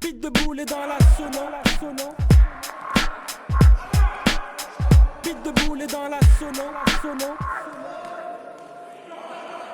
Vite de boulet dans la sono. Vite de boulet dans la sono.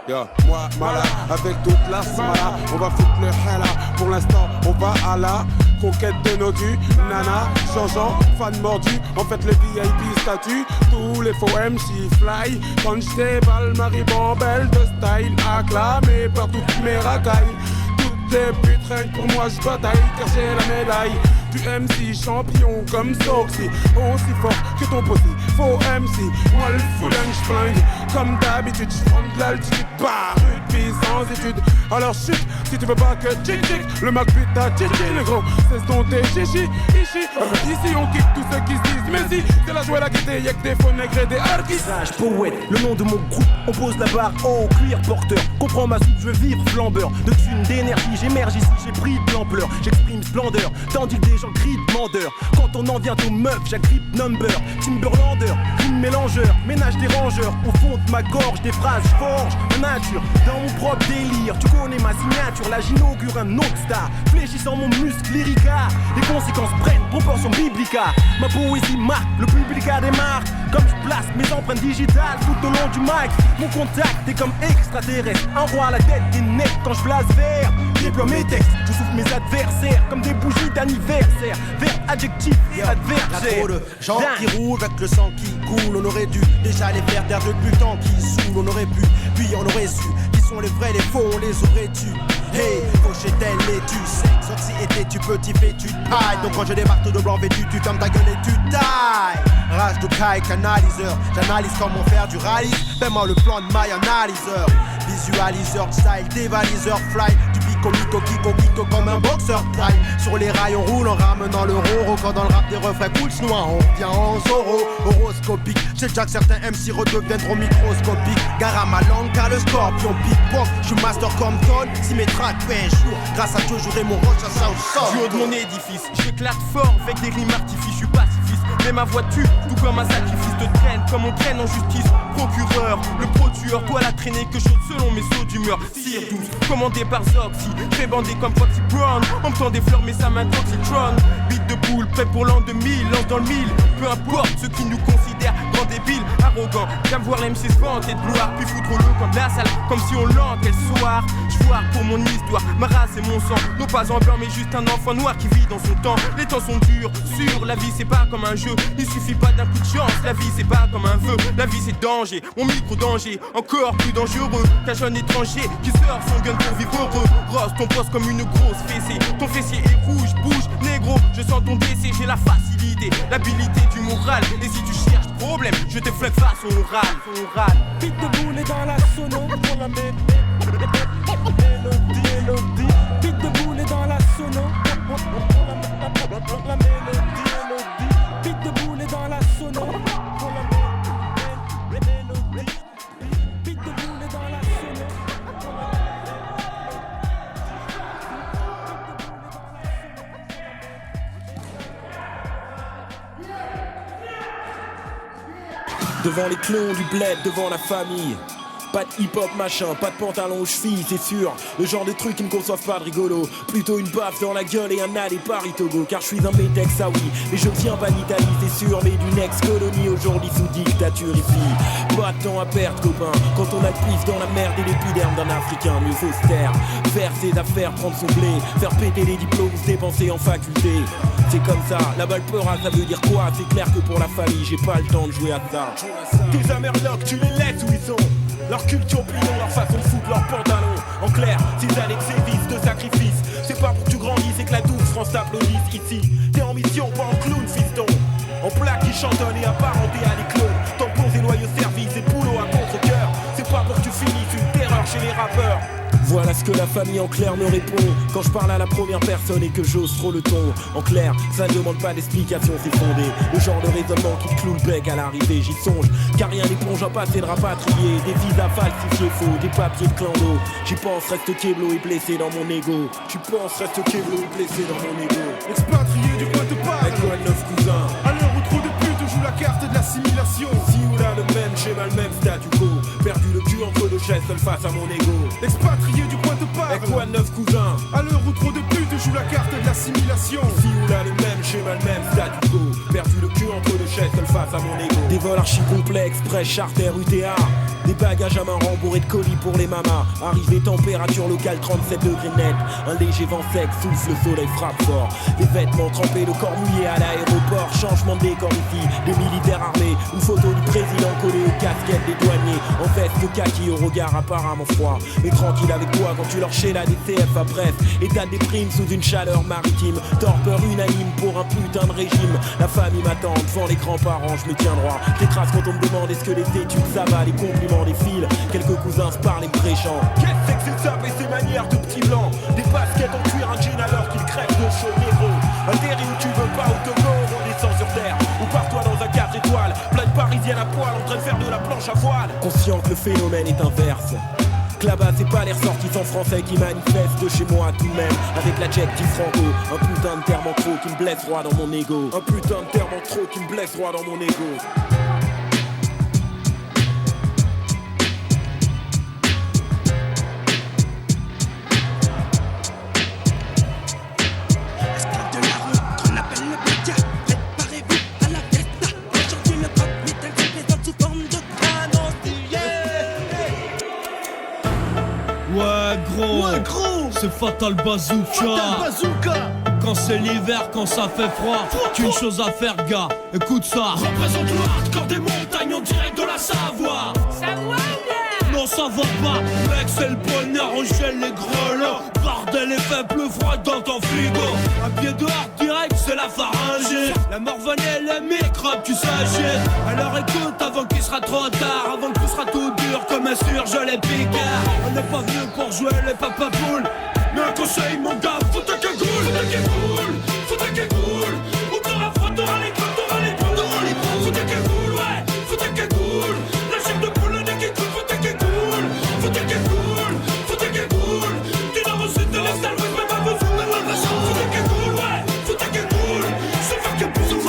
Yo, moi, mala, avec toute la smala, on va foutre le hala. Pour l'instant, on va à la conquête de nos culs. Nana, Jean-Jean, fan mordu. En fait, le VIP statut. Tous les faux MC fly. Quand j'déballe, Marie Bambelle de style acclamé par toutes mes racailles. Toutes les putes, rien que pour moi, j'bataille car j'ai la médaille du MC champion comme Soxy. Aussi fort que ton posé, faux MC. Moi le full j'flingue. Comme d'habitude, j'prends de l'altitude. Bah, rugby sans études. Alors chut, si tu veux pas que tchic-tchic, le Mac bute ta chichi, le gros. C'est ton tes chichi, ici. Ici on kick tous ceux qui se disent. Mais si, c'est la joie, la gaieté, y'a que des faux nègres et des artistes. Sage, poète, le nom de mon groupe. On pose la barre en cuir porteur. Comprends ma soupe, je veux vivre flambeur. De thunes, d'énergie, j'émerge ici, j'ai pris de l'ampleur. J'exprime splendeur, tandis que des gens crient demandeur. Quand on en vient aux meufs, j'agrippe number. Timberlander, rime mélangeur, ménage des rangeurs. Au fond de ma gorge, des phrases, forge ma nature. Dans mon propre délire, tu connais ma signature. Là j'inaugure un autre star, fléchissant mon muscle lyrica. Les conséquences prennent proportion biblica. Ma poésie marque, le public a des marques. Comme je place mes empreintes digitales tout au long du mic. Mon contact est comme extraterrestre. Un roi à la tête des necks quand je blase vert. Déploie mes textes, je souffle mes adversaires comme des bougies d'anniversaire. Verbe adjectif et adversaire. Y'a trop de gens qui roulent avec le sang qui coule. On aurait dû déjà les faire taire depuis le temps qui saoule. On aurait pu, puis on aurait su. Qui sont les vrais, les faux, on les aurait tués. Hey, Fauché-tel et tu sais, sorti était tu petit fait tu tailles. Donc quand je débarque tout de blanc vêtu, tu fermes ta gueule et tu tailles. Rage de caille, canaliseur, j'analyse comment faire du rallye. Fais-moi le plan de my analyseur. Visualiseur, style, dévaliseur, fly. Du bico, kiko comme un boxeur taille. Sur les rails on roule en ramenant le roro. Quand dans le rap des refrains cool chinois on vient en Zoro. Horoscopique, j'ai déjà que certains MC redeviendront microscopiques. Gare à ma langue car le scorpion pickpock. J'suis master comme Ton, si mes tracks pèsent jour. Grâce à Dieu j'aurai mon roche à ça au sol. Du haut de mon édifice, j'éclate fort avec des rimes artifices. J'suis pacifiste, mais ma voix tue, tout comme un sacrifice. Te traîne comme on traîne en justice. Procureur, le pro-tueur, toi la traînée que chaude selon mes sauts d'humeur. Cire douce, commandé par Zoxy, fait bander comme Foxy Brown. On me tend des fleurs mais ça m'intoxitron. Beat de boule, prêt pour l'an 2000, lance dans le mille. Peu importe ceux qui nous considèrent grands débiles, arrogants. J'aime voir l'MC se vanter de gloire, puis foutre le camp de la salle comme si on l'enquait le soir. J'voire pour mon histoire, ma race et mon sang. Non pas en blanc mais juste un enfant noir qui vit dans son temps. Les temps sont durs, sûr, la vie c'est pas comme un jeu. Il suffit pas d'un coup de chance, la vie c'est pas comme un vœu. La vie c'est danger, mon micro danger, encore plus dangereux qu'un jeune étranger qui sort son gun pour vivre heureux. Rose ton poste comme une grosse fessée, ton fessier est rouge, bouge, négro. Je sens ton décès, j'ai la facilité, l'habilité du moral. Et si tu cherches problème, je te flingue face au oral. Vite de boulet dans la sono. Pour la mélodie. Vite de boulet dans la sono. Pour la mélodie. Vite de boulet dans la sono. Pour la mélodie. Vite de boulet dans la sono. Devant les clones du bled, devant la famille. Pas de hip-hop machin, pas de pantalon aux chevilles, c'est sûr. Le genre de trucs qui ne conçoivent pas de rigolo. Plutôt une baffe dans la gueule et un aller Paris-Togo. Car je suis un métex, ah oui, mais je viens pas d'Italie, c'est sûr. Mais d'une ex-colonie aujourd'hui sous dictature ici. Pas de temps à perdre, copain. Quand on a le pif dans la merde et l'épiderme d'un Africain, mieux faut se taire. Faire ses affaires, prendre son blé. Faire péter les diplômes, se dépenser en faculté. C'est comme ça, la balle peura, ça veut dire quoi? C'est clair que pour la famille, j'ai pas le temps de jouer à ça. Tes amerlocs, tu les laisses où ils sont. Leur culture pilon, leur façon de foutre leurs pantalons. En clair, ces années que c'est vices de sacrifice. C'est pas pour que tu grandisses et que la douce France t'applaudisse ici. T'es en mission, pas en clown, fiston. En plaque qui chantonne et apparenté à des clones. Tampons et loyaux services et boulot à contre-cœur. C'est pas pour que tu finisses une terreur chez les rappeurs. Voilà ce que la famille en clair me répond quand je parle à la première personne et que j'ose trop le ton. En clair, ça ne demande pas d'explication, c'est fondé. Le genre de raisonnement qui te cloue le bec à l'arrivée, j'y songe. Car rien n'éponge à passer de rapatrier. Des visas falsifiés faux, des papiers de clando. J'y pense, reste Keblo et blessé dans mon ego. Tu penses, reste Keblo et blessé dans mon ego. Expatrié du point de part. Avec quoi de neuf cousins. À l'heure où trop de putes jouent la carte de l'assimilation. Si ou là le même schéma, le même statu quo. Perdu le cul entre deux chaises, seul face à mon ego. Expatrié du point de part. Avec quoi de neuf cousins. À l'heure où trop de putes jouent la carte de l'assimilation. l'assimilation. Ici ou là, le même schéma, le même statu quo. Perdu le cul entre deux chaises, seul face à mon ego. Des vols archi complexes, presse, charter, UTA. Des bagages à main rembourrés de colis pour les mamas. Arrivée température locale 37 degrés net. Un léger vent sec souffle, le soleil frappe fort. Les vêtements trempés, le corps mouillé à l'aéroport. Changement de décor ici, des militaires armés. Une photo du président collée aux casquettes des douaniers. En veste kaki au regard apparemment froid. Mais tranquille avec toi quand tu leur la des CFA, bref. État des primes sous une chaleur maritime. Torpeur unanime pour un putain de régime. La famille m'attend devant les grands-parents, je me tiens droit. J'écrase quand on me demande est-ce que les études ça va, les compliments des fils, quelques cousins se parlent et me prêchant. Qu'est-ce que c'est ça et ces manières de petits blancs? Des baskets en cuir, un jean alors qu'ils crèvent de chaud négro. Un terrain où tu veux pas au Togo, on descend sur terre. Ou pars-toi dans un 4 étoiles, plein de parisiennes à poil en train de faire de la planche à voile. Conscient que le phénomène est inverse. Que là-bas c'est pas les ressortissants français qui manifestent de chez moi tout de même. Avec l'adjectif franco, un putain de terme en trop qui me blesse droit dans mon ego. Un putain de terme en trop qui me blesse droit dans mon ego. Ouais gros, c'est Fatal Bazooka. Quand c'est l'hiver, quand ça fait froid, qu'une chose à faire gars, écoute ça. Représente le hardcore des montagnes en direct de la Savoie. Savoie Non ça va pas, mec c'est le bonheur, on gèle les grelots. Bordel et faible froid dans ton frigo. Un pied dehors direct c'est la pharyngée. La morvonnée et les microbes tu s'agitent. Alors écoute avant qu'il sera trop tard, avant que tout sera tout dur comme un surgel et picard. On n'est pas venu pour jouer les papapoules. Mais un conseil mon gars, faut ta cagoule. Faut ta cagoule. Ou t'auras froid, t'auras les coups, t'auras les poules. Faut ta cagoule, ouais, faut ta cagoule. La chair de poule, le nez qui coule, faut ta cagoule. Faut ta cagoule, faut ta cagoule. Du nord au sud, de l'est à l'ouest, même à besoin de la façon. Faut ta cagoule, ouais, faut ta cagoule. C'est va que pour son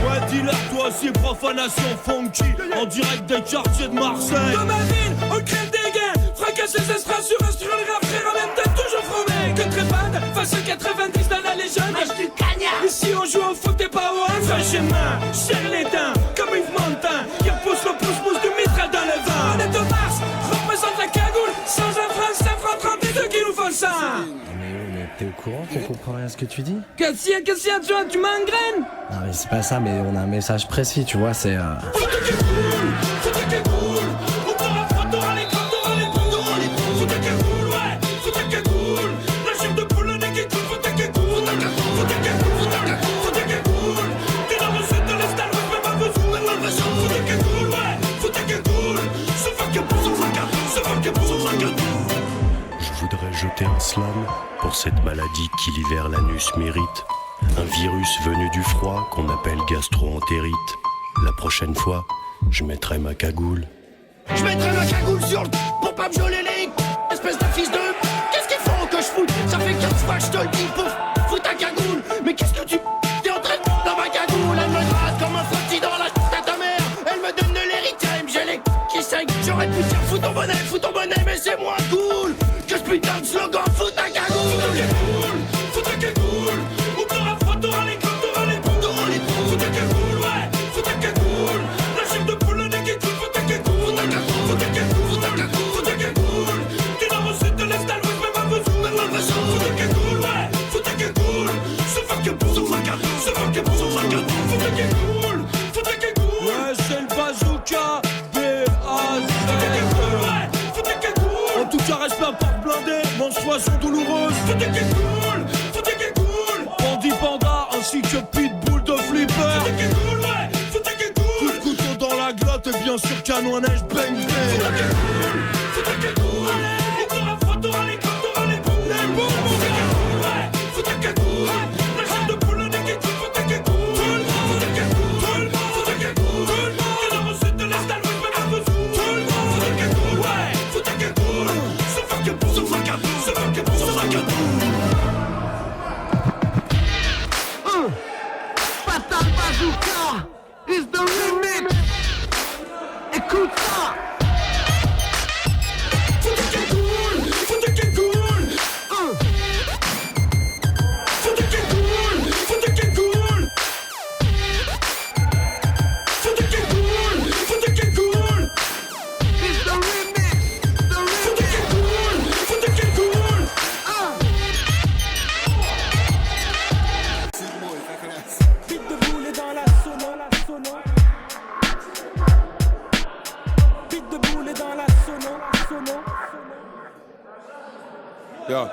Ouais, dis-leur toi aussi, profanation funky. En direct des quartiers de Marseille. Dans ma ville, on crève des gains. Fracasse les estrades sur instrument, les rap frères en même temps toujours frôlé. Que trépade, face au 90 dans la légende. Mâche du cagnard. Ici on joue au foot et pas au hand. Franchement, serre les dents, comme Yves Montand qui repousse le pouce-pouce du mitral dans le vent. On est de Mars, représente la cagoule. Sans un franc, 5 francs 32 qui nous font ça. Mais t'es au courant qu'on comprend rien à ce que tu dis? Qu'est-ce qu'il y a, tu vois, tu m'engraines? Non mais c'est pas ça, mais on a un message précis, tu vois, c'est Faut ta cagoule, faut ta cagoule. On t'aura froid, t'auras les crabes, t'auras les poules. Faut ta cagoule, ouais, faut ta cagoule. La chair de poule, le nez qui coule, faut ta cagoule. Faut ta cagoule, faut ta cagoule, faut ta cagoule. Du nord au sud, de l'est à l'ouest, même à besoin de la façon. Faut ta cagoule, ouais, faut ta cagoule. C'est va que pour son zakat, c'est va que pour son zakat. Je voudrais jeter un slam pour cette maladie qui l'hiver l'anus mérite. Un virus venu du froid qu'on appelle gastro-entérite. La prochaine fois, je mettrai ma cagoule. Je mettrai ma cagoule sur le pour pas me geler les espèce de fils de... Qu'est-ce qu'il faut que je foute? Ça fait 15 fois que je te le dis pour foutre ta cagoule. Mais qu'est-ce que tu t'es en train de dans ma cagoule? Elle me gratte comme un frottis dans la à ta mère. Elle me donne de l'érythème, j'ai les qui saignent. J'aurais pu dire fous ton bonnet, mais c'est moins cool que ce putain de slogan, fous ta cagoule. Faut ta cagoule, ou t'auras froid, t'auras les crabes, t'auras les poules. Faut ta cagoule, ouais, faut ta cagoule. La chair de poule, le nez qui coule, faut ta cagoule. Faut ta cagoule, faut ta cagoule, faut ta cagoule. Du nord au sud, de l'est à l'ouest, même à besoin de la façon. Faut ta cagoule, ouais, faut ta cagoule. C'est va que pour son zakat, c'est va que pour son zakat. Faut ta cagoule, faut ta cagoule. Ouais, c'est le bazooka. En tout cas, respect à part blindé, menstruation douloureuse. Faut ta cagoule, faut ta cagoule. Bandit panda ainsi que pitbull de flipper. Faut ta cagoule, ouais, faut ta cagoule. Coup de couteau dans la glotte et bien sûr canon à neige bang bang. Faut ta cagoule, faut ta cagoule. Et t'auras froid, t'auras les crabes, t'auras les poules. Faut ta cagoule, ouais, faut ta cagoule. La chair de poule, le nez qui coule, faut ta cagoule. Faut ta cagoule, faut ta cagoule. Du nord au sud, de l'est à l'ouest, même à besoin. Faut ta cagoule, ouais, faut ta cagoule. C'est va que pour son zakat, c'est va que pour son zakat. Fatal Bazooka is the remix. Écoute ça. Moi,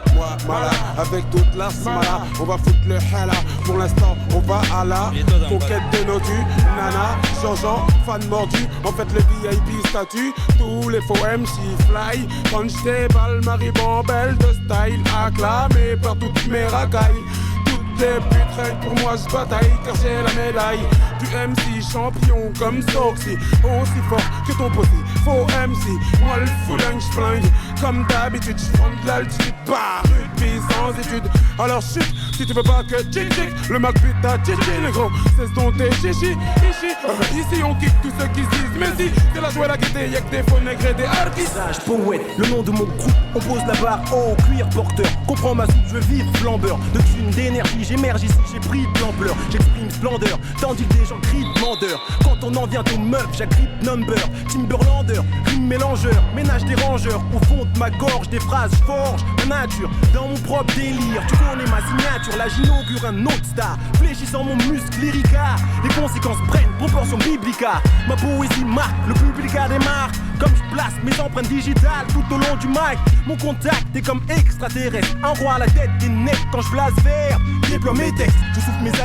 Mala, avec toute la smala, on va foutre le hala. Pour l'instant, on va à la conquête de nos dus. Nana, Jean-Jean, fan mordu. En fait, le VIP statut. Tous les faux MC fly. Quand j't'ai balle, Marie Bambelle de style. Acclamé par toutes mes racailles. Toutes les putes, pour moi, je bataille. Car j'ai la médaille du MC champion comme Soxy. Aussi fort que ton pote. Faux MC, moi le fouling, j'flingue. Comme d'habitude, j'prends de l'altitude. Bah, rugby sans études. Alors chut, si tu veux pas que tchic-tchic, le Mac pute ta tchichi, le gros. Cesse donc tes chichi, ici. Ici on kick tous ceux qui se disent. Mais si, c'est la joie la gaieté, y'a que des faux nègres et des artistes. Sage, poète, le nom de mon groupe, on pose la barre en cuir porteur. Comprends ma soupe, je veux vivre flambeur. De thunes, d'énergie, j'émerge ici, j'ai pris de l'ampleur. J'exprime splendeur, tandis que des gens crient demandeur. Quand on en vient aux meufs, j'agrippe number. Timberlander, rime mélangeur, ménage des rangeurs. Au fond de ma gorge, des phrases, j'forge ma nature. Dans mon propre délire, tu connais ma signature. Là j'inaugure un autre star, fléchissant mon muscle lyrica. Les conséquences prennent proportion biblica. Ma poésie marque, le public a des marques. Comme je place mes empreintes digitales tout au long du mic. Mon contact est comme extraterrestre. Un roi à la tête des necks quand je blase vert. Déploie mes textes, je souffle mes